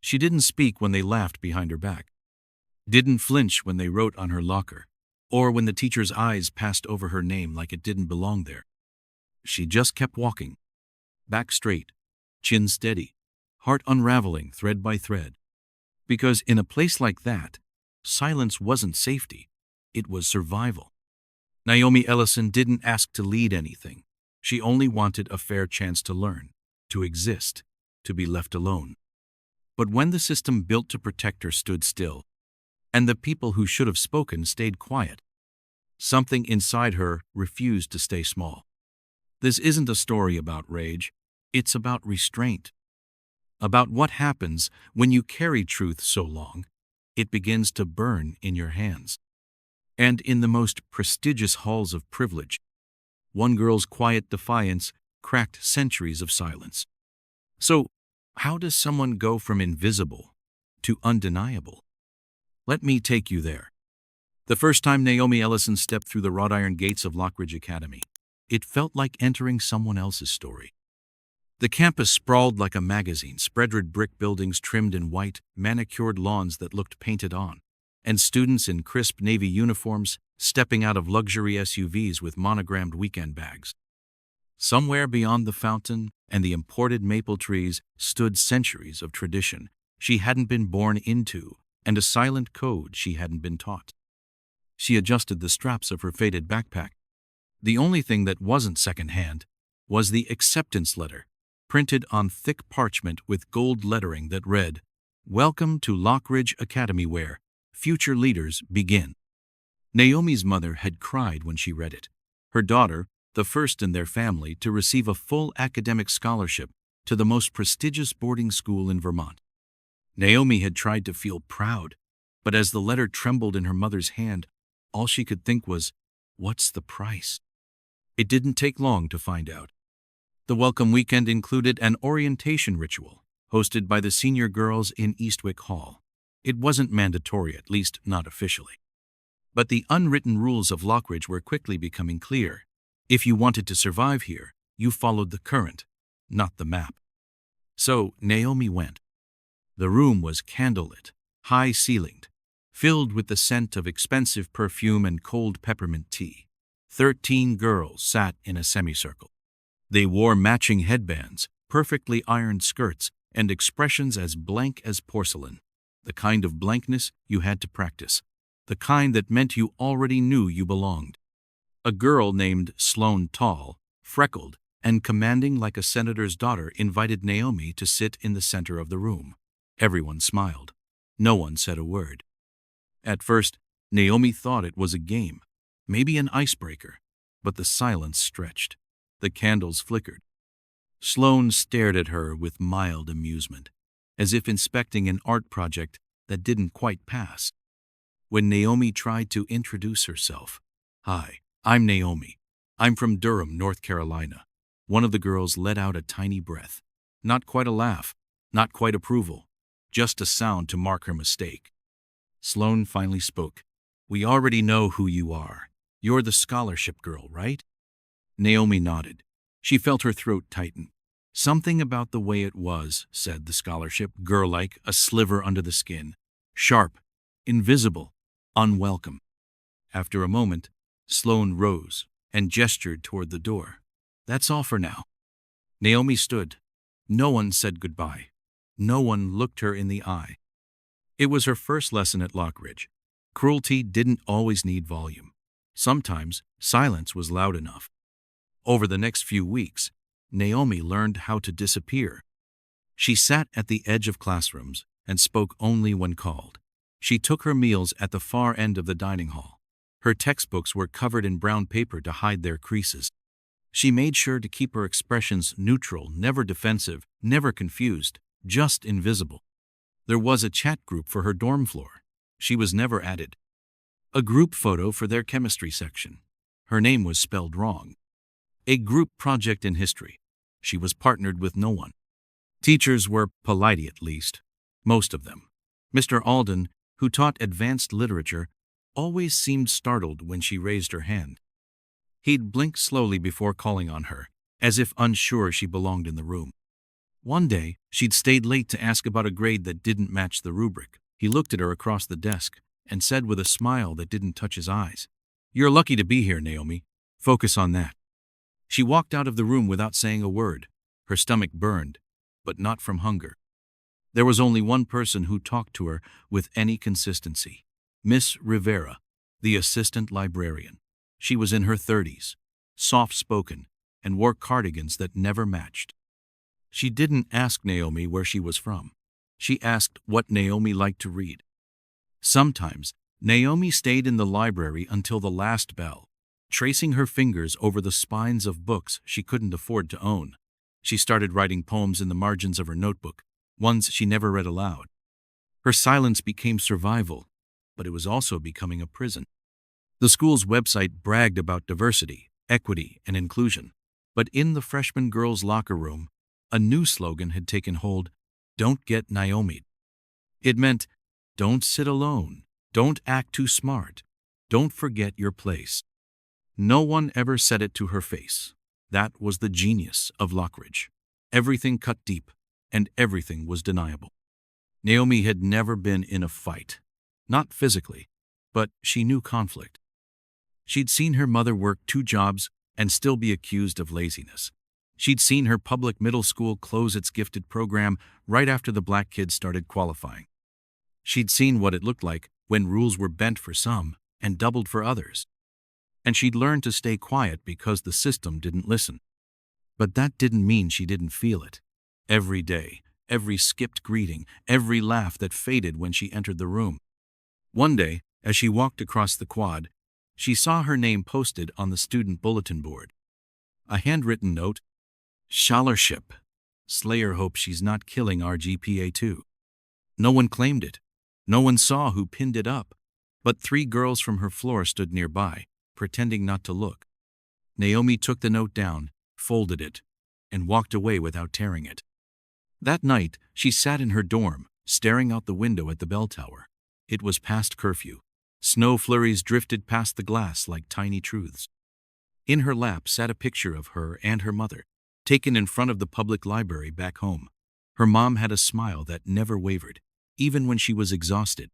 She didn't speak when they laughed behind her back, didn't flinch when they wrote on her locker, or when the teacher's eyes passed over her name like it didn't belong there. She just kept walking, back straight, chin steady, heart unraveling thread by thread. Because in a place like that, silence wasn't safety, it was survival. Naomi Ellison didn't ask to lead anything. She only wanted a fair chance to learn, to exist, to be left alone. But when the system built to protect her stood still, and the people who should have spoken stayed quiet, something inside her refused to stay small. This isn't a story about rage, it's about restraint. About what happens when you carry truth so long, it begins to burn in your hands. And in the most prestigious halls of privilege, one girl's quiet defiance cracked centuries of silence. So, how does someone go from invisible to undeniable? Let me take you there. The first time Naomi Ellison stepped through the wrought iron gates of Lockridge Academy, it felt like entering someone else's story. The campus sprawled like a magazine, spread-red brick buildings trimmed in white, manicured lawns that looked painted on, and students in crisp navy uniforms stepping out of luxury SUVs with monogrammed weekend bags. Somewhere beyond the fountain and the imported maple trees stood centuries of tradition she hadn't been born into and a silent code she hadn't been taught. She adjusted the straps of her faded backpack. The only thing that wasn't secondhand was the acceptance letter, printed on thick parchment with gold lettering that read, "Welcome to Lockridge Academy where future leaders begin." Naomi's mother had cried when she read it. Her daughter, the first in their family to receive a full academic scholarship to the most prestigious boarding school in Vermont. Naomi had tried to feel proud, but as the letter trembled in her mother's hand, all she could think was, what's the price? It didn't take long to find out. The welcome weekend included an orientation ritual, hosted by the senior girls in Eastwick Hall. It wasn't mandatory, at least not officially. But the unwritten rules of Lockridge were quickly becoming clear. If you wanted to survive here, you followed the current, not the map. So Naomi went. The room was candlelit, high-ceilinged, filled with the scent of expensive perfume and cold peppermint tea. 13 girls sat in a semicircle. They wore matching headbands, perfectly ironed skirts, and expressions as blank as porcelain. The kind of blankness you had to practice. The kind that meant you already knew you belonged. A girl named Sloane Tall, freckled, and commanding like a senator's daughter invited Naomi to sit in the center of the room. Everyone smiled. No one said a word. At first, Naomi thought it was a game, maybe an icebreaker, but the silence stretched. The candles flickered. Sloane stared at her with mild amusement, as if inspecting an art project that didn't quite pass. When Naomi tried to introduce herself, "Hi, I'm Naomi. I'm from Durham, North Carolina," one of the girls let out a tiny breath. Not quite a laugh, not quite approval, just a sound to mark her mistake. Sloane finally spoke. "We already know who you are. You're the scholarship girl, right?" Naomi nodded. She felt her throat tighten. "Something about the way it was," said the scholarship, girl-like, a sliver under the skin. "Sharp, invisible, unwelcome." After a moment, Sloane rose and gestured toward the door. "That's all for now." Naomi stood. No one said goodbye. No one looked her in the eye. It was her first lesson at Lockridge. Cruelty didn't always need volume. Sometimes silence was loud enough. Over the next few weeks, Naomi learned how to disappear. She sat at the edge of classrooms and spoke only when called. She took her meals at the far end of the dining hall. Her textbooks were covered in brown paper to hide their creases. She made sure to keep her expressions neutral, never defensive, never confused, just invisible. There was a chat group for her dorm floor. She was never added. A group photo for their chemistry section. Her name was spelled wrong. A group project in history. She was partnered with no one. Teachers were polite, at least. Most of them. Mr. Alden, who taught advanced literature, always seemed startled when she raised her hand. He'd blink slowly before calling on her, as if unsure she belonged in the room. One day, she'd stayed late to ask about a grade that didn't match the rubric. He looked at her across the desk and said with a smile that didn't touch his eyes, "You're lucky to be here, Naomi. Focus on that." She walked out of the room without saying a word. Her stomach burned, but not from hunger. There was only one person who talked to her with any consistency. Miss Rivera, the assistant librarian. She was in her 30s, soft-spoken, and wore cardigans that never matched. She didn't ask Naomi where she was from. She asked what Naomi liked to read. Sometimes, Naomi stayed in the library until the last bell, tracing her fingers over the spines of books she couldn't afford to own. She started writing poems in the margins of her notebook, ones she never read aloud. Her silence became survival, but it was also becoming a prison. The school's website bragged about diversity, equity, and inclusion. But in the freshman girls' locker room, a new slogan had taken hold: "Don't get Naomi'd." It meant, don't sit alone, don't act too smart, don't forget your place. No one ever said it to her face. That was the genius of Lockridge. Everything cut deep, and everything was deniable. Naomi had never been in a fight. Not physically, but she knew conflict. She'd seen her mother work 2 jobs and still be accused of laziness. She'd seen her public middle school close its gifted program right after the black kids started qualifying. She'd seen what it looked like when rules were bent for some and doubled for others. And she'd learned to stay quiet because the system didn't listen. But that didn't mean she didn't feel it. Every day, every skipped greeting, every laugh that faded when she entered the room. One day, as she walked across the quad, she saw her name posted on the student bulletin board. A handwritten note: "Scholarship. Slayer hopes she's not killing our GPA too." No one claimed it. No one saw who pinned it up. But 3 girls from her floor stood nearby, pretending not to look. Naomi took the note down, folded it, and walked away without tearing it. That night, she sat in her dorm, staring out the window at the bell tower. It was past curfew. Snow flurries drifted past the glass like tiny truths. In her lap sat a picture of her and her mother, taken in front of the public library back home. Her mom had a smile that never wavered, even when she was exhausted.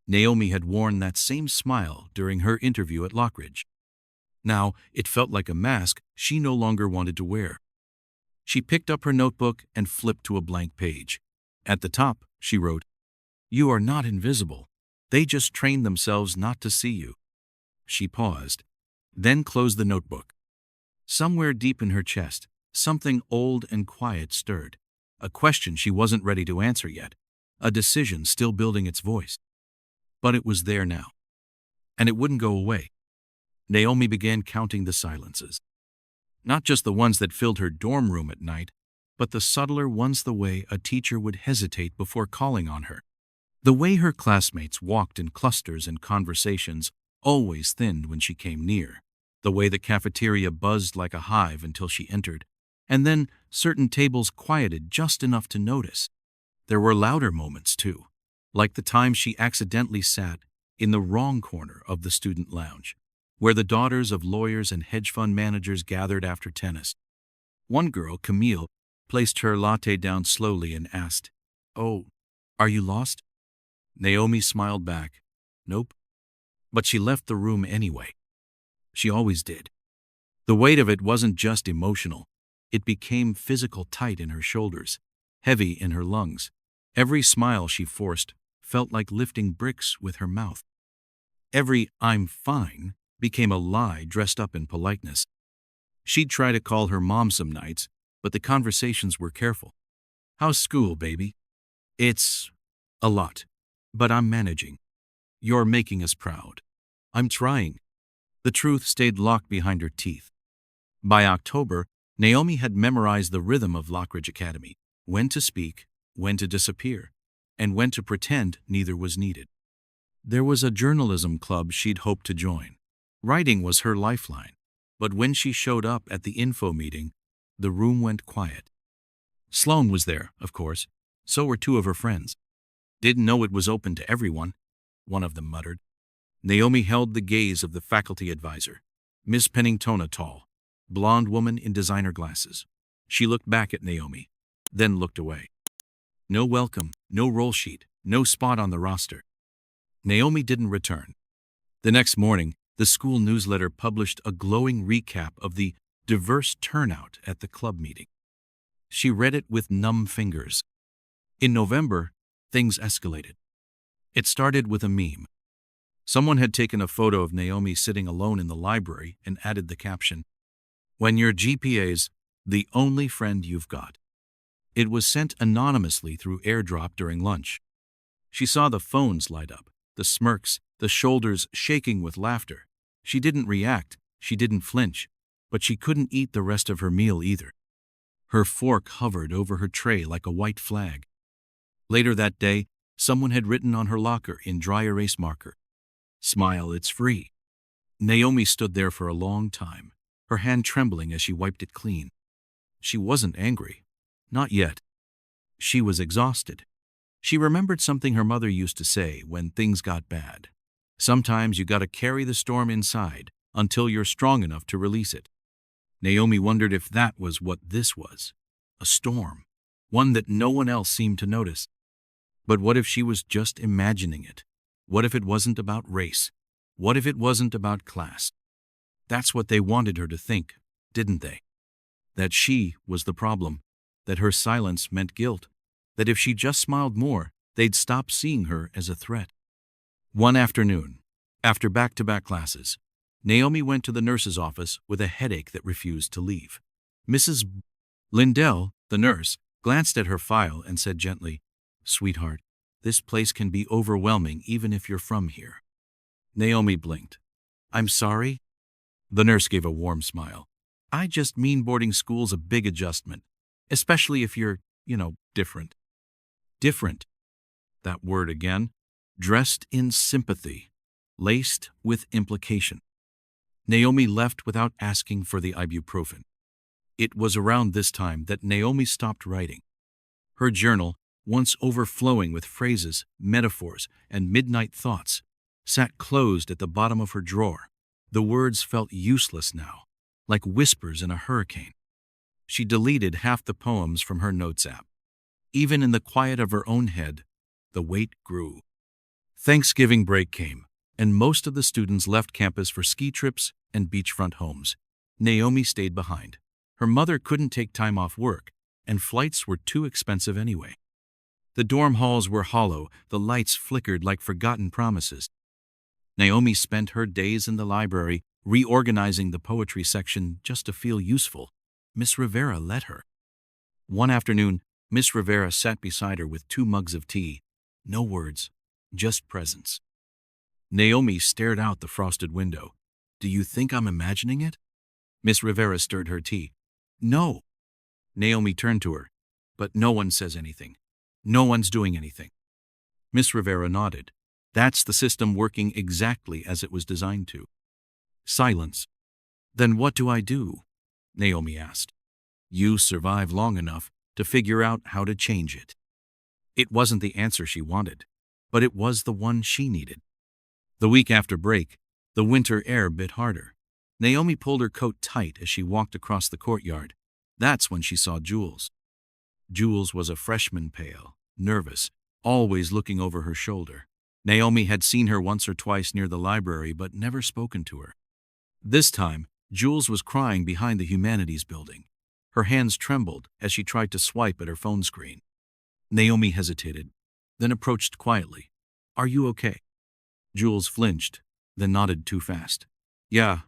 Naomi had worn that same smile during her interview at Lockridge. Now, it felt like a mask she no longer wanted to wear. She picked up her notebook and flipped to a blank page. At the top, she wrote, "You are not invisible. They just trained themselves not to see you." She paused, then closed the notebook. Somewhere deep in her chest, something old and quiet stirred. A question she wasn't ready to answer yet. A decision still building its voice. But it was there now. And it wouldn't go away. Naomi began counting the silences. Not just the ones that filled her dorm room at night, but the subtler ones, the way a teacher would hesitate before calling on her. The way her classmates walked in clusters and conversations always thinned when she came near. The way the cafeteria buzzed like a hive until she entered, and then certain tables quieted just enough to notice. There were louder moments, too, like the time she accidentally sat in the wrong corner of the student lounge, where the daughters of lawyers and hedge fund managers gathered after tennis. One girl, Camille, placed her latte down slowly and asked, "Oh, are you lost?" Naomi smiled back, "Nope." But she left the room anyway. She always did. The weight of it wasn't just emotional. It became physical, tight in her shoulders, heavy in her lungs. Every smile she forced felt like lifting bricks with her mouth. Every "I'm fine" became a lie dressed up in politeness. She'd try to call her mom some nights, but the conversations were careful. "How's school, baby?" "It's a lot, but I'm managing." "You're making us proud." "I'm trying." The truth stayed locked behind her teeth. By October, Naomi had memorized the rhythm of Lockridge Academy: when to speak, when to disappear, and when to pretend neither was needed. There was a journalism club she'd hoped to join. Writing was her lifeline, but when she showed up at the info meeting, the room went quiet. Sloane was there, of course. So were 2 of her friends. "Didn't know it was open to everyone," one of them muttered. Naomi held the gaze of the faculty advisor, Miss Pennington, a tall, blonde woman in designer glasses. She looked back at Naomi, then looked away. No welcome, no roll sheet, no spot on the roster. Naomi didn't return. The next morning, the school newsletter published a glowing recap of the diverse turnout at the club meeting. She read it with numb fingers. In November, things escalated. It started with a meme. Someone had taken a photo of Naomi sitting alone in the library and added the caption, "When your GPA's the only friend you've got." It was sent anonymously through airdrop during lunch. She saw the phones light up, the smirks, the shoulders shaking with laughter. She didn't react, she didn't flinch, but she couldn't eat the rest of her meal either. Her fork hovered over her tray like a white flag. Later that day, someone had written on her locker in dry erase marker, "Smile, it's free." Naomi stood there for a long time, her hand trembling as she wiped it clean. She wasn't angry. Not yet. She was exhausted. She remembered something her mother used to say when things got bad. Sometimes you gotta carry the storm inside until you're strong enough to release it. Naomi wondered if that was what this was. A storm. One that no one else seemed to notice. But what if she was just imagining it? What if it wasn't about race? What if it wasn't about class? That's what they wanted her to think, didn't they? That she was the problem, that her silence meant guilt, that if she just smiled more, they'd stop seeing her as a threat. One afternoon, after back-to-back classes, Naomi went to the nurse's office with a headache that refused to leave. Mrs. Lindell, the nurse, glanced at her file and said gently, "Sweetheart, this place can be overwhelming even if you're from here." Naomi blinked. "I'm sorry?" The nurse gave a warm smile. "I just mean boarding school's a big adjustment, especially if you're, different." Different. That word again, dressed in sympathy, laced with implication. Naomi left without asking for the ibuprofen. It was around this time that Naomi stopped writing. Her journal, once overflowing with phrases, metaphors, and midnight thoughts, sat closed at the bottom of her drawer. The words felt useless now, like whispers in a hurricane. She deleted half the poems from her notes app. Even in the quiet of her own head, the weight grew. Thanksgiving break came, and most of the students left campus for ski trips and beachfront homes. Naomi stayed behind. Her mother couldn't take time off work, and flights were too expensive anyway. The dorm halls were hollow, the lights flickered like forgotten promises. Naomi spent her days in the library, reorganizing the poetry section just to feel useful. Miss Rivera let her. One afternoon, Miss Rivera sat beside her with 2 mugs of tea. No words, just presence. Naomi stared out the frosted window. "Do you think I'm imagining it?" Miss Rivera stirred her tea. "No." Naomi turned to her. "But no one says anything. No one's doing anything." Miss Rivera nodded. "That's the system working exactly as it was designed to." Silence. "Then what do I do?" Naomi asked. "You survive long enough to figure out how to change it." It wasn't the answer she wanted, but it was the one she needed. The week after break, the winter air bit harder. Naomi pulled her coat tight as she walked across the courtyard. That's when she saw Jules. Jules was a freshman, pale, nervous, always looking over her shoulder. Naomi had seen her once or twice near the library but never spoken to her. This time, Jules was crying behind the humanities building. Her hands trembled as she tried to swipe at her phone screen. Naomi hesitated, then approached quietly. "Are you okay?" Jules flinched, then nodded too fast. Yeah,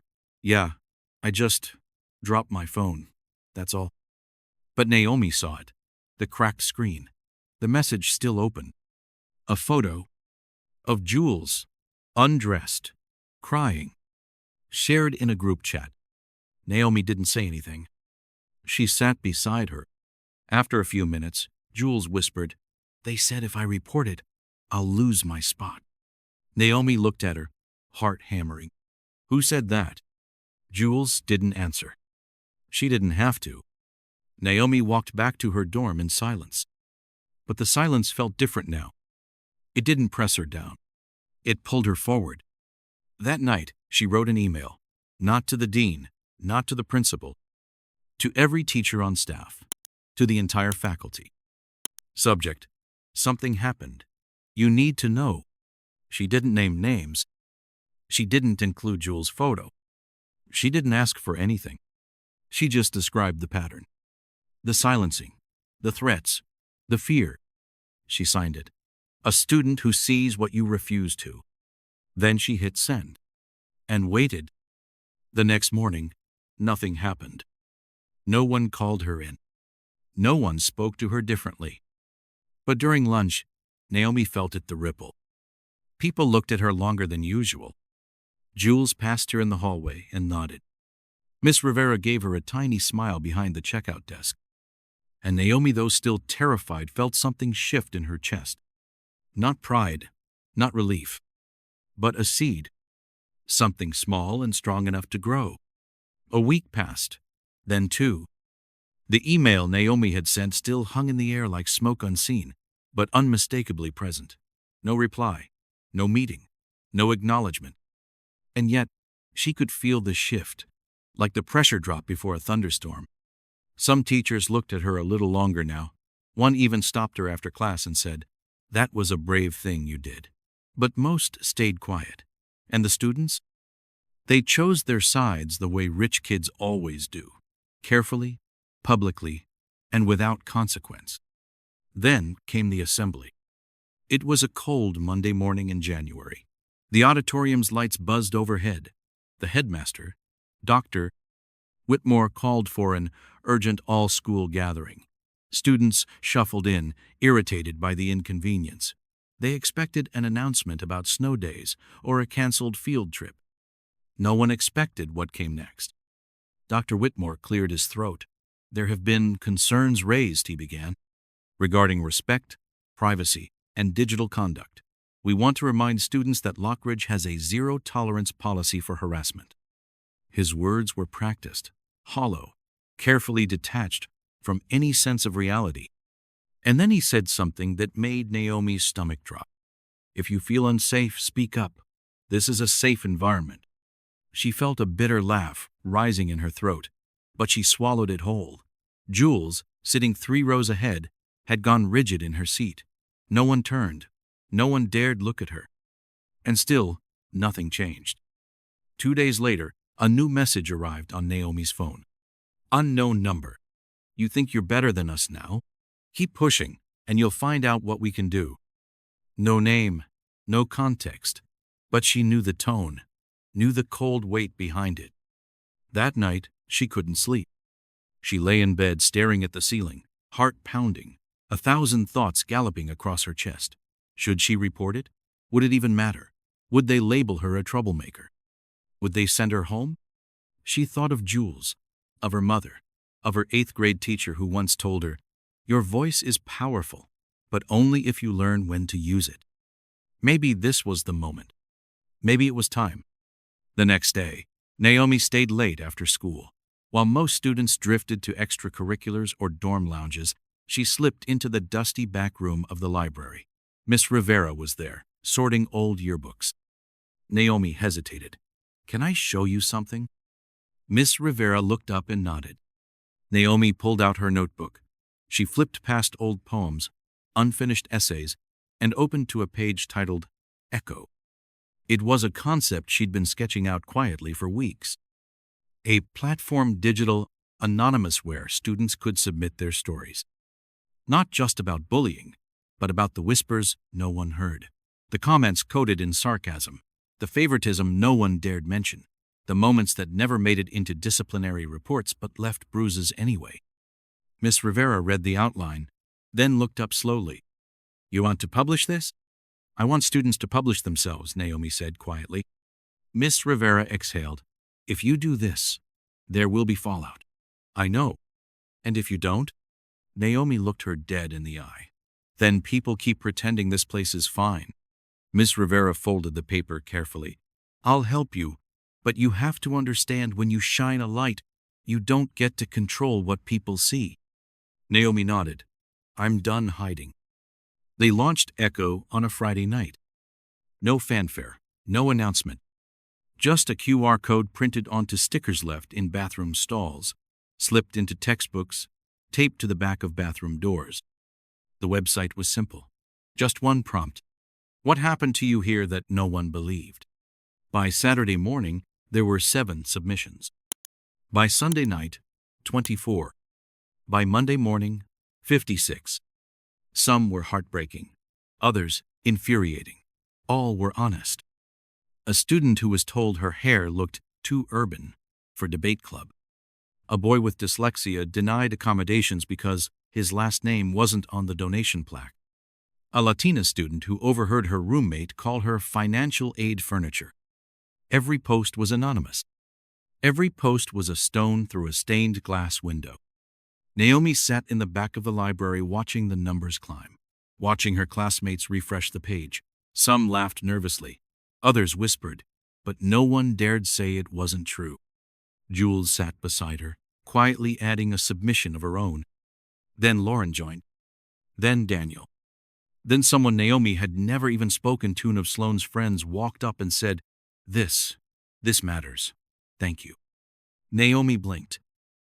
I just dropped my phone, that's all." But Naomi saw it, the cracked screen, the message still open. A photo of Jules, undressed, crying, shared in a group chat. Naomi didn't say anything. She sat beside her. After a few minutes, Jules whispered, "They said if I report it, I'll lose my spot." Naomi looked at her, heart hammering. "Who said that?" Jules didn't answer. She didn't have to. Naomi walked back to her dorm in silence. But the silence felt different now. It didn't press her down. It pulled her forward. That night, she wrote an email, not to the dean, not to the principal, to every teacher on staff. to the entire faculty. Subject: something happened. You need to know. She didn't name names. She didn't include Jules' photo. She didn't ask for anything. She just described the pattern. The silencing, the threats, the fear. She signed it. A student who sees what you refuse to. Then she hit send. And waited. The next morning, nothing happened. No one called her in. No one spoke to her differently. But during lunch, Naomi felt it the ripple. People looked at her longer than usual. Jules passed her in the hallway and nodded. Miss Rivera gave her a tiny smile behind the checkout desk. And Naomi, though still terrified, felt something shift in her chest. Not pride, not relief, but a seed. Something small and strong enough to grow. A week passed, then 2. The email Naomi had sent still hung in the air like smoke, unseen, but unmistakably present. No reply, no meeting, no acknowledgement. And yet, she could feel the shift, like the pressure drop before a thunderstorm. Some teachers looked at her a little longer now. One even stopped her after class and said, "That was a brave thing you did." But most stayed quiet. And the students? They chose their sides the way rich kids always do, carefully, publicly, and without consequence. Then came the assembly. It was a cold Monday morning in January. The auditorium's lights buzzed overhead. The headmaster, Dr. Whitmore, called for an urgent all-school gathering. Students shuffled in, irritated by the inconvenience. They expected an announcement about snow days or a canceled field trip. No one expected what came next. Dr. Whitmore cleared his throat. "There have been concerns raised," he began, "regarding respect, privacy, and digital conduct. We want to remind students that Lockridge has a zero-tolerance policy for harassment." His words were practiced, hollow, carefully detached from any sense of reality. And then he said something that made Naomi's stomach drop. "If you feel unsafe, speak up. This is a safe environment." She felt a bitter laugh rising in her throat, but she swallowed it whole. Jules, sitting 3 rows ahead, had gone rigid in her seat. No one turned. No one dared look at her. And still, nothing changed. 2 days later, a new message arrived on Naomi's phone. "Unknown number. You think you're better than us now? Keep pushing, and you'll find out what we can do." No name, no context, but she knew the tone, knew the cold weight behind it. That night, she couldn't sleep. She lay in bed staring at the ceiling, heart pounding, 1,000 thoughts galloping across her chest. Should she report it? Would it even matter? Would they label her a troublemaker? Would they send her home? She thought of Jules, of her mother, of her 8th-grade teacher who once told her, "Your voice is powerful, but only if you learn when to use it." Maybe this was the moment. Maybe it was time. The next day, Naomi stayed late after school. While most students drifted to extracurriculars or dorm lounges, she slipped into the dusty back room of the library. Miss Rivera was there, sorting old yearbooks. Naomi hesitated. "Can I show you something?" Miss Rivera looked up and nodded. Naomi pulled out her notebook. She flipped past old poems, unfinished essays, and opened to a page titled Echo. It was a concept she'd been sketching out quietly for weeks. A platform digital, anonymous where students could submit their stories. Not just about bullying, but about the whispers no one heard. The comments coded in sarcasm. The favoritism no one dared mention. The moments that never made it into disciplinary reports but left bruises anyway. Miss Rivera read the outline, then looked up slowly. "You want to publish this?" "I want students to publish themselves," Naomi said quietly. Miss Rivera exhaled. "If you do this, there will be fallout." "I know. And if you don't?" Naomi looked her dead in the eye. "Then people keep pretending this place is fine." Miss Rivera folded the paper carefully. "I'll help you, but you have to understand when you shine a light, you don't get to control what people see." Naomi nodded. "I'm done hiding." They launched Echo on a Friday night. No fanfare, no announcement. Just a QR code printed onto stickers left in bathroom stalls, slipped into textbooks, taped to the back of bathroom doors. The website was simple. Just one prompt. What happened to you here that no one believed? By Saturday morning, there were 7 submissions. By Sunday night, 24. By Monday morning, 56. Some were heartbreaking, others infuriating. All were honest. A student who was told her hair looked too urban for debate club. A boy with dyslexia denied accommodations because his last name wasn't on the donation plaque. A Latina student who overheard her roommate call her financial aid furniture. Every post was anonymous. Every post was a stone through a stained glass window. Naomi sat in the back of the library watching the numbers climb, watching her classmates refresh the page. Some laughed nervously, others whispered, but no one dared say it wasn't true. Jules sat beside her, quietly adding a submission of her own. Then Lauren joined. Then Daniel. Then someone Naomi had never even spoken to of Sloane's friends walked up and said, This matters. Thank you. Naomi blinked.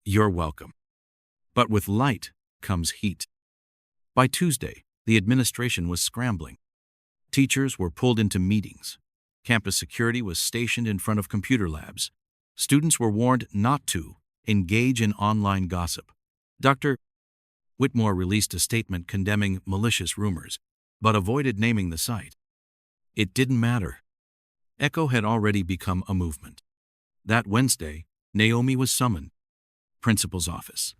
You're welcome. But with light comes heat. By Tuesday, the administration was scrambling. Teachers were pulled into meetings. Campus security was stationed in front of computer labs. Students were warned not to engage in online gossip. Dr. Whitmore released a statement condemning malicious rumors, but avoided naming the site. It didn't matter. Echo had already become a movement. That Wednesday, Naomi was summoned. Principal's office.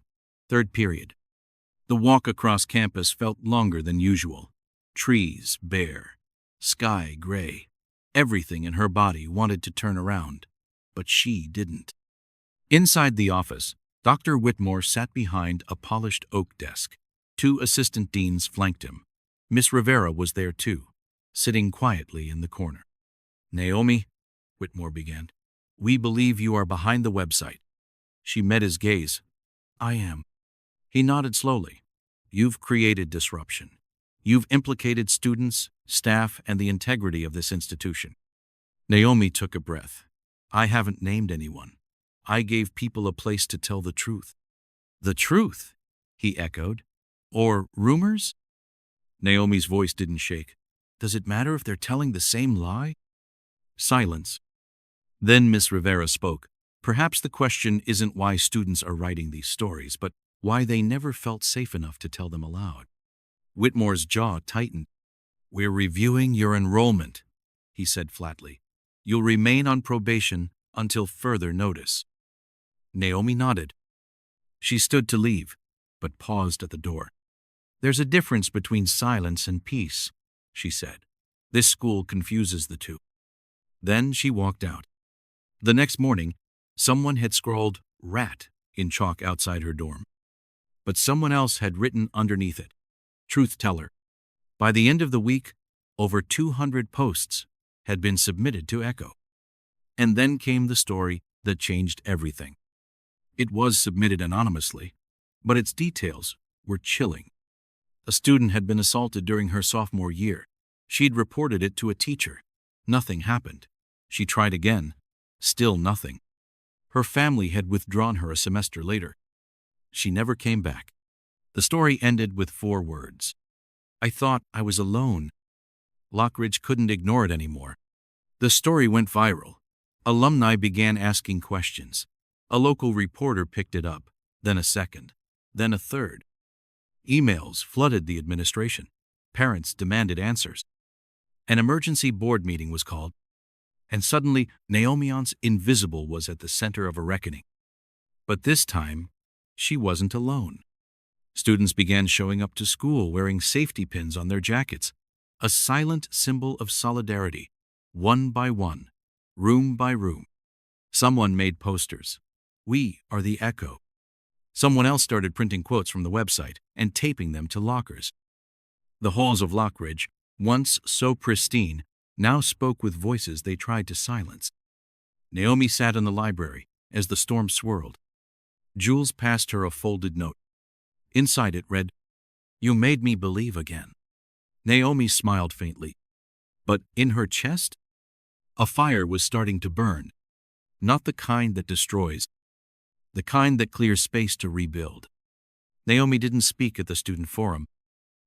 3rd period. The walk across campus felt longer than usual. Trees bare, sky gray. Everything in her body wanted to turn around, but she didn't. Inside the office, Dr. Whitmore sat behind a polished oak desk. 2 assistant deans flanked him. Miss Rivera was there too, sitting quietly in the corner. Naomi, Whitmore began, we believe you are behind the website. She met his gaze. I am. He nodded slowly. You've created disruption. You've implicated students, staff, and the integrity of this institution. Naomi took a breath. I haven't named anyone. I gave people a place to tell the truth. The truth? He echoed. Or rumors? Naomi's voice didn't shake. Does it matter if they're telling the same lie? Silence. Then Miss Rivera spoke. Perhaps the question isn't why students are writing these stories, but why they never felt safe enough to tell them aloud. Whitmore's jaw tightened. We're reviewing your enrollment, he said flatly. You'll remain on probation until further notice. Naomi nodded. She stood to leave, but paused at the door. There's a difference between silence and peace, she said. This school confuses the two. Then she walked out. The next morning, someone had scrawled rat in chalk outside her dorm. But someone else had written underneath it, truth teller. By the end of the week, over 200 posts had been submitted to Echo. And then came the story that changed everything. It was submitted anonymously, but its details were chilling. A student had been assaulted during her sophomore year. She'd reported it to a teacher. Nothing happened. She tried again. Still nothing. Her family had withdrawn her a semester later. She never came back. The story ended with 4 words. I thought I was alone. Lockridge couldn't ignore it anymore. The story went viral. Alumni began asking questions. A local reporter picked it up, then a second, then a third. Emails flooded the administration. Parents demanded answers. An emergency board meeting was called, and suddenly Naomi's invisible was at the center of a reckoning. But this time, she wasn't alone. Students began showing up to school wearing safety pins on their jackets, a silent symbol of solidarity, one by one, room by room. Someone made posters. We are the Echo. Someone else started printing quotes from the website and taping them to lockers. The halls of Lockridge, once so pristine, now spoke with voices they tried to silence. Naomi sat in the library as the storm swirled. Jules passed her a folded note. Inside it read, You made me believe again. Naomi smiled faintly. But in her chest, a fire was starting to burn. Not the kind that destroys, the kind that clears space to rebuild. Naomi didn't speak at the student forum.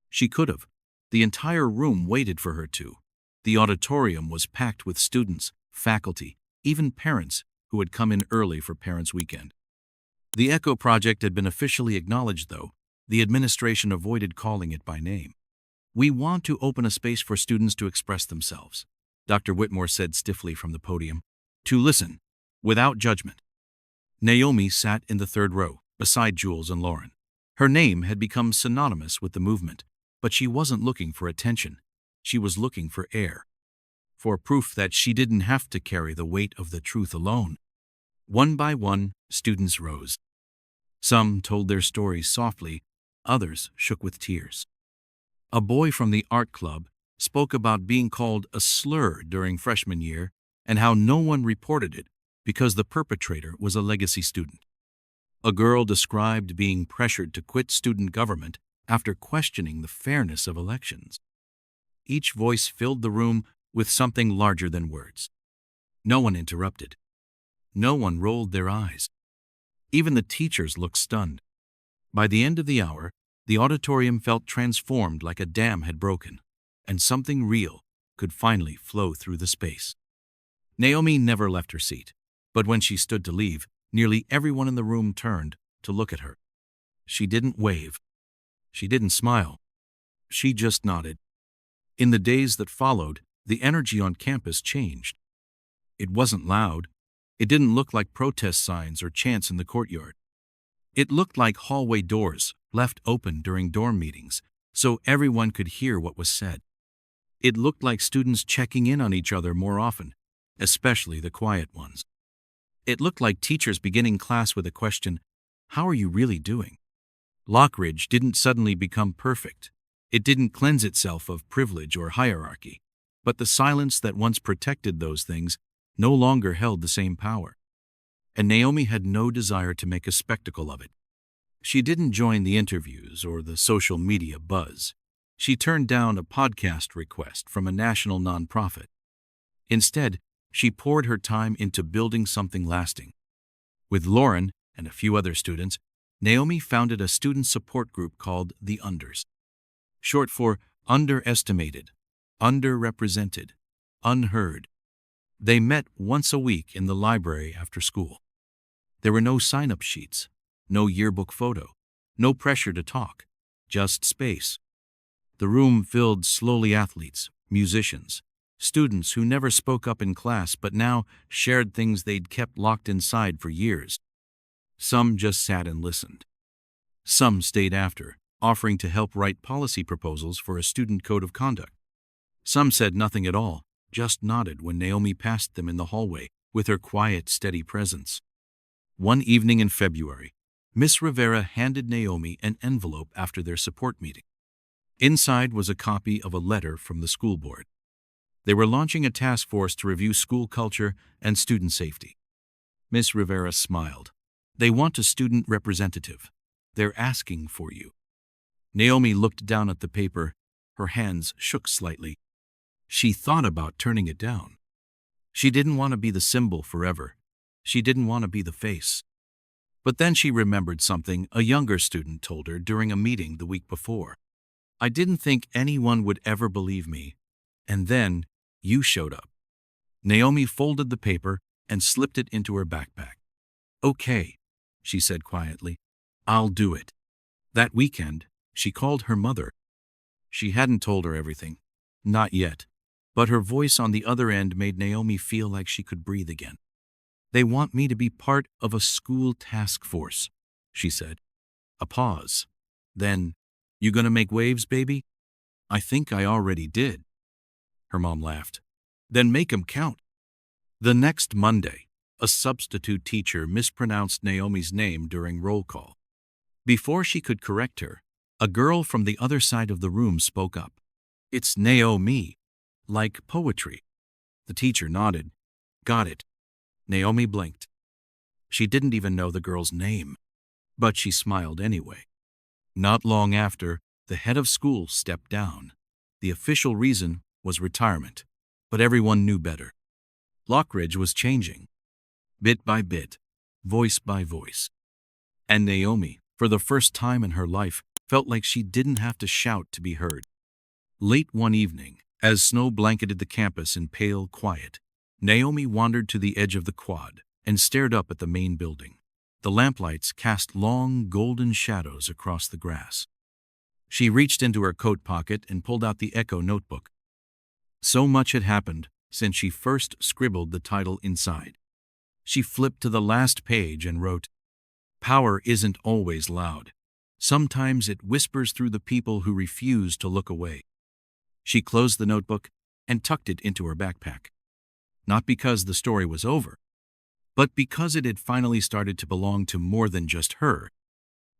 She could have. The entire room waited for her to. The auditorium was packed with students, faculty, even parents who had come in early for Parents' Weekend. The ECHO project had been officially acknowledged, though. The administration avoided calling it by name. "We want to open a space for students to express themselves," Dr. Whitmore said stiffly from the podium. "To listen, without judgment." Naomi sat in the third row, beside Jules and Lauren. Her name had become synonymous with the movement, but she wasn't looking for attention. She was looking for air. For proof that she didn't have to carry the weight of the truth alone. One by one, students rose. Some told their stories softly, others shook with tears. A boy from the art club spoke about being called a slur during freshman year and how no one reported it because the perpetrator was a legacy student. A girl described being pressured to quit student government after questioning the fairness of elections. Each voice filled the room with something larger than words. No one interrupted. No one rolled their eyes. Even the teachers looked stunned. By the end of the hour, the auditorium felt transformed like a dam had broken, and something real could finally flow through the space. Naomi never left her seat, but when she stood to leave, nearly everyone in the room turned to look at her. She didn't wave. She didn't smile. She just nodded. In the days that followed, the energy on campus changed. It wasn't loud. It didn't look like protest signs or chants in the courtyard. It looked like hallway doors left open during dorm meetings, so everyone could hear what was said. It looked like students checking in on each other more often, especially the quiet ones. It looked like teachers beginning class with a question, "How are you really doing?" Lockridge didn't suddenly become perfect. It didn't cleanse itself of privilege or hierarchy, but the silence that once protected those things no longer held the same power. And Naomi had no desire to make a spectacle of it. She didn't join the interviews or the social media buzz. She turned down a podcast request from a national nonprofit. Instead, she poured her time into building something lasting. With Lauren and a few other students, Naomi founded a student support group called the Unders, short for underestimated, underrepresented, unheard. They met once a week in the library after school. There were no sign-up sheets, no yearbook photo, no pressure to talk, just space. The room filled slowly athletes, musicians, students who never spoke up in class but now shared things they'd kept locked inside for years. Some just sat and listened. Some stayed after, offering to help write policy proposals for a student code of conduct. Some said nothing at all, just nodded when Naomi passed them in the hallway with her quiet, steady presence. One evening in February, Miss Rivera handed Naomi an envelope after their support meeting. Inside was a copy of a letter from the school board. They were launching a task force to review school culture and student safety. Miss Rivera smiled. "They want a student representative. They're asking for you." Naomi looked down at the paper. Her hands shook slightly. She thought about turning it down. She didn't want to be the symbol forever. She didn't want to be the face. But then she remembered something a younger student told her during a meeting the week before. "I didn't think anyone would ever believe me. And then you showed up." Naomi folded the paper and slipped it into her backpack. "Okay," she said quietly. "I'll do it." That weekend, she called her mother. She hadn't told her everything. Not yet. But her voice on the other end made Naomi feel like she could breathe again. "They want me to be part of a school task force," she said. A pause. Then, "You gonna make waves, baby?" "I think I already did." Her mom laughed. "Then make 'em count." The next Monday, a substitute teacher mispronounced Naomi's name during roll call. Before she could correct her, a girl from the other side of the room spoke up. "It's Naomi, like poetry." The teacher nodded. "Got it." Naomi blinked. She didn't even know the girl's name, but she smiled anyway. Not long after, the head of school stepped down. The official reason was retirement, but everyone knew better. Lockridge was changing, bit by bit, voice by voice. And Naomi, for the first time in her life, felt like she didn't have to shout to be heard. Late one evening, as snow blanketed the campus in pale quiet, Naomi wandered to the edge of the quad and stared up at the main building. The lamplights cast long, golden shadows across the grass. She reached into her coat pocket and pulled out the Echo notebook. So much had happened since she first scribbled the title inside. She flipped to the last page and wrote, "Power isn't always loud. Sometimes it whispers through the people who refuse to look away." She closed the notebook and tucked it into her backpack. Not because the story was over, but because it had finally started to belong to more than just her.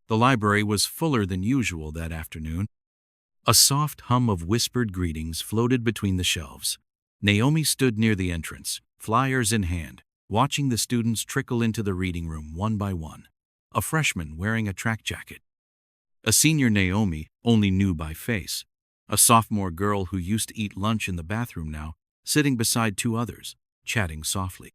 The library was fuller than usual that afternoon. A soft hum of whispered greetings floated between the shelves. Naomi stood near the entrance, flyers in hand, watching the students trickle into the reading room one by one. A freshman wearing a track jacket. A senior Naomi only knew by face. A sophomore girl who used to eat lunch in the bathroom now, sitting beside two others, chatting softly.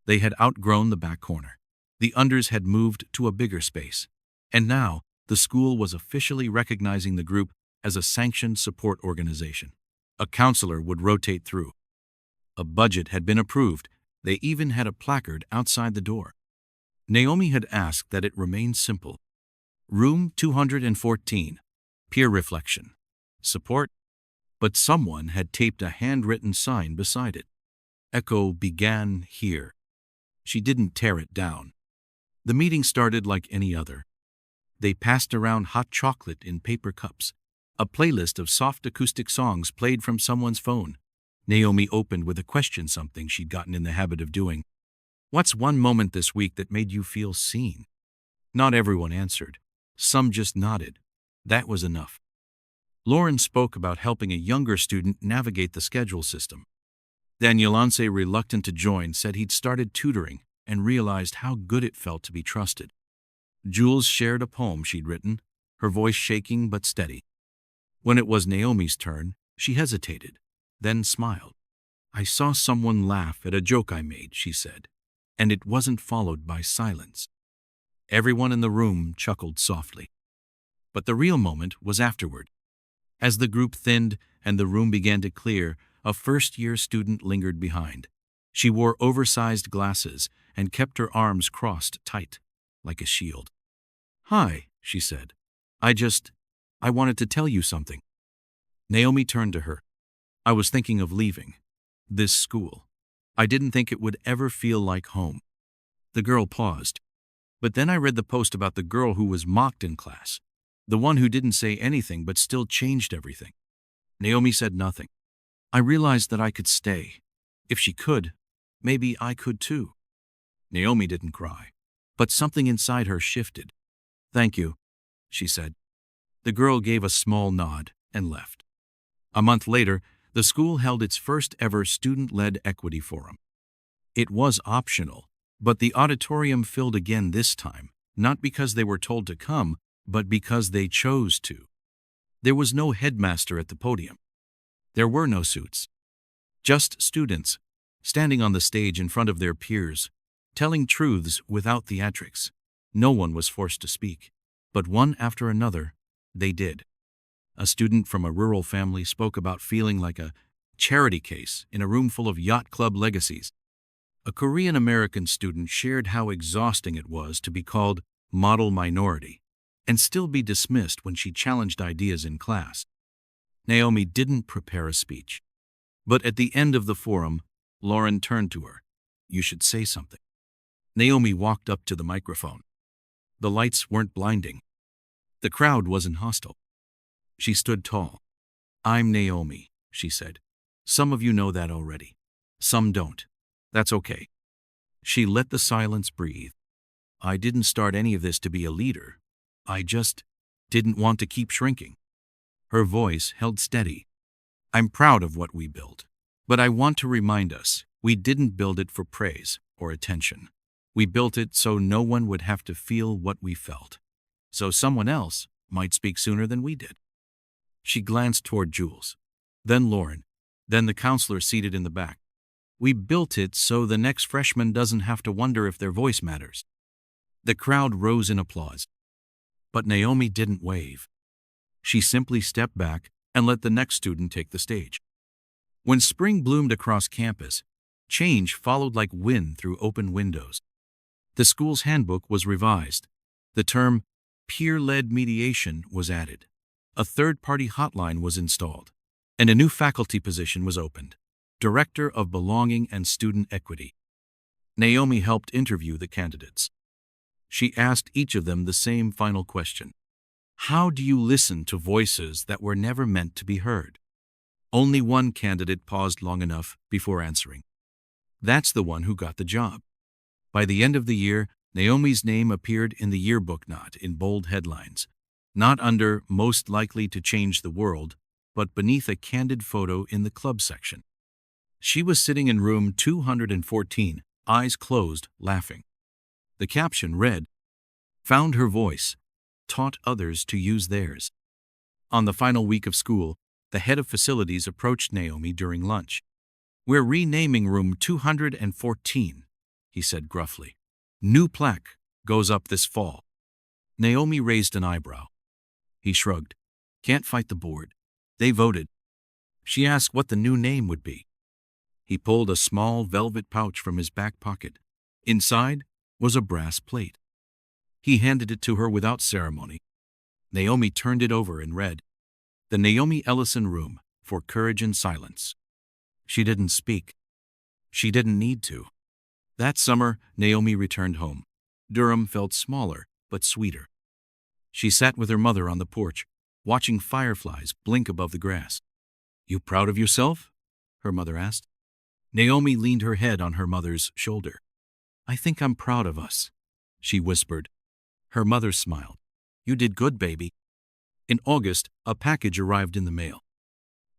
They had outgrown the back corner. The unders had moved to a bigger space. And now, the school was officially recognizing the group as a sanctioned support organization. A counselor would rotate through. A budget had been approved. They even had a placard outside the door. Naomi had asked that it remain simple. Room 214. Peer reflection. Support. But someone had taped a handwritten sign beside it. Echo began here. She didn't tear it down. The meeting started like any other. They passed around hot chocolate in paper cups. A playlist of soft acoustic songs played from someone's phone. Naomi opened with a question, something she'd gotten in the habit of doing. "What's one moment this week that made you feel seen?" Not everyone answered. Some just nodded. That was enough. Lauren spoke about helping a younger student navigate the schedule system. Danielance, reluctant to join, said he'd started tutoring and realized how good it felt to be trusted. Jules shared a poem she'd written, her voice shaking but steady. When it was Naomi's turn, she hesitated, then smiled. "I saw someone laugh at a joke I made," she said, and it wasn't followed by silence. Everyone in the room chuckled softly. But the real moment was afterward. As the group thinned and the room began to clear, a first-year student lingered behind. She wore oversized glasses and kept her arms crossed tight, like a shield. "Hi," she said. I wanted to tell you something." Naomi turned to her. "I was thinking of leaving. This school. I didn't think it would ever feel like home." The girl paused. "But then I read the post about the girl who was mocked in class. The one who didn't say anything but still changed everything." Naomi said nothing. "I realized that I could stay. If she could, maybe I could too." Naomi didn't cry, but something inside her shifted. "Thank you," she said. The girl gave a small nod and left. A month later, the school held its first ever student-led equity forum. It was optional, but the auditorium filled again this time, not because they were told to come, but because they chose to. There was no headmaster at the podium. There were no suits. Just students, standing on the stage in front of their peers, telling truths without theatrics. No one was forced to speak, but one after another, they did. A student from a rural family spoke about feeling like a charity case in a room full of yacht club legacies. A Korean-American student shared how exhausting it was to be called model minority and still be dismissed when she challenged ideas in class. Naomi didn't prepare a speech, but at the end of the forum, Lauren turned to her. "You should say something." Naomi walked up to the microphone. The lights weren't blinding. The crowd wasn't hostile. She stood tall. "I'm Naomi," she said. "Some of you know that already. Some don't. That's okay." She let the silence breathe. "I didn't start any of this to be a leader. I just didn't want to keep shrinking." Her voice held steady. "I'm proud of what we built, but I want to remind us, we didn't build it for praise or attention. We built it so no one would have to feel what we felt. So someone else might speak sooner than we did." She glanced toward Jules, then Lauren, then the counselor seated in the back. "We built it so the next freshman doesn't have to wonder if their voice matters." The crowd rose in applause. But Naomi didn't wave. She simply stepped back and let the next student take the stage. When spring bloomed across campus, change followed like wind through open windows. The school's handbook was revised. The term peer-led mediation was added. A third-party hotline was installed, and a new faculty position was opened, Director of Belonging and Student Equity. Naomi helped interview the candidates. She asked each of them the same final question. How do you listen to voices that were never meant to be heard? Only one candidate paused long enough before answering. That's the one who got the job. By the end of the year, Naomi's name appeared in the yearbook, not in bold headlines, not under "most likely to change the world," but beneath a candid photo in the club section. She was sitting in room 214, eyes closed, laughing. The caption read, "Found her voice, taught others to use theirs." On the final week of school, the head of facilities approached Naomi during lunch. "We're renaming room 214, he said gruffly. "New plaque goes up this fall." Naomi raised an eyebrow. He shrugged. "Can't fight the board. They voted." She asked what the new name would be. He pulled a small velvet pouch from his back pocket. Inside was a brass plate. He handed it to her without ceremony. Naomi turned it over and read, "The Naomi Ellison Room for Courage and Silence." She didn't speak. She didn't need to. That summer, Naomi returned home. Durham felt smaller, but sweeter. She sat with her mother on the porch, watching fireflies blink above the grass. "You proud of yourself?" her mother asked. Naomi leaned her head on her mother's shoulder. "I think I'm proud of us," she whispered. Her mother smiled. "You did good, baby." In August, a package arrived in the mail.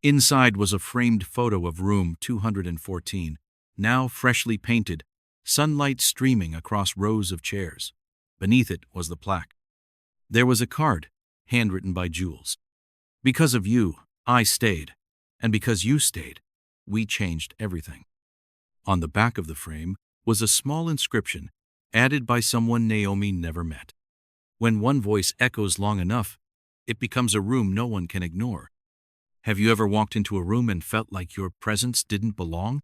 Inside was a framed photo of room 214, now freshly painted, sunlight streaming across rows of chairs. Beneath it was the plaque. There was a card, handwritten by Jules. "Because of you, I stayed. And because you stayed, we changed everything." On the back of the frame was a small inscription, added by someone Naomi never met. When one voice echoes long enough, it becomes a room no one can ignore. Have you ever walked into a room and felt like your presence didn't belong?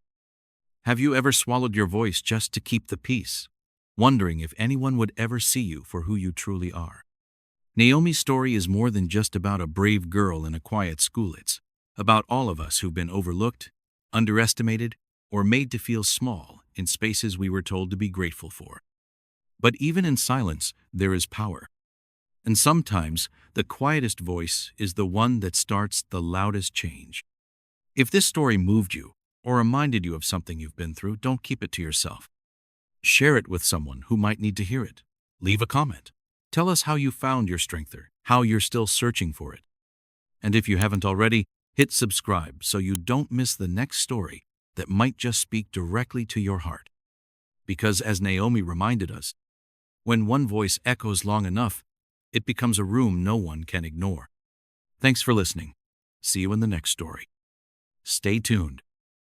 Have you ever swallowed your voice just to keep the peace, wondering if anyone would ever see you for who you truly are? Naomi's story is more than just about a brave girl in a quiet school. It's about all of us who've been overlooked, underestimated, or made to feel small in spaces we were told to be grateful for. But even in silence, there is power. And sometimes, the quietest voice is the one that starts the loudest change. If this story moved you, or reminded you of something you've been through, don't keep it to yourself. Share it with someone who might need to hear it. Leave a comment. Tell us how you found your strength or how you're still searching for it. And if you haven't already, hit subscribe so you don't miss the next story that might just speak directly to your heart. Because as Naomi reminded us, when one voice echoes long enough, it becomes a room no one can ignore. Thanks for listening. See you in the next story. Stay tuned.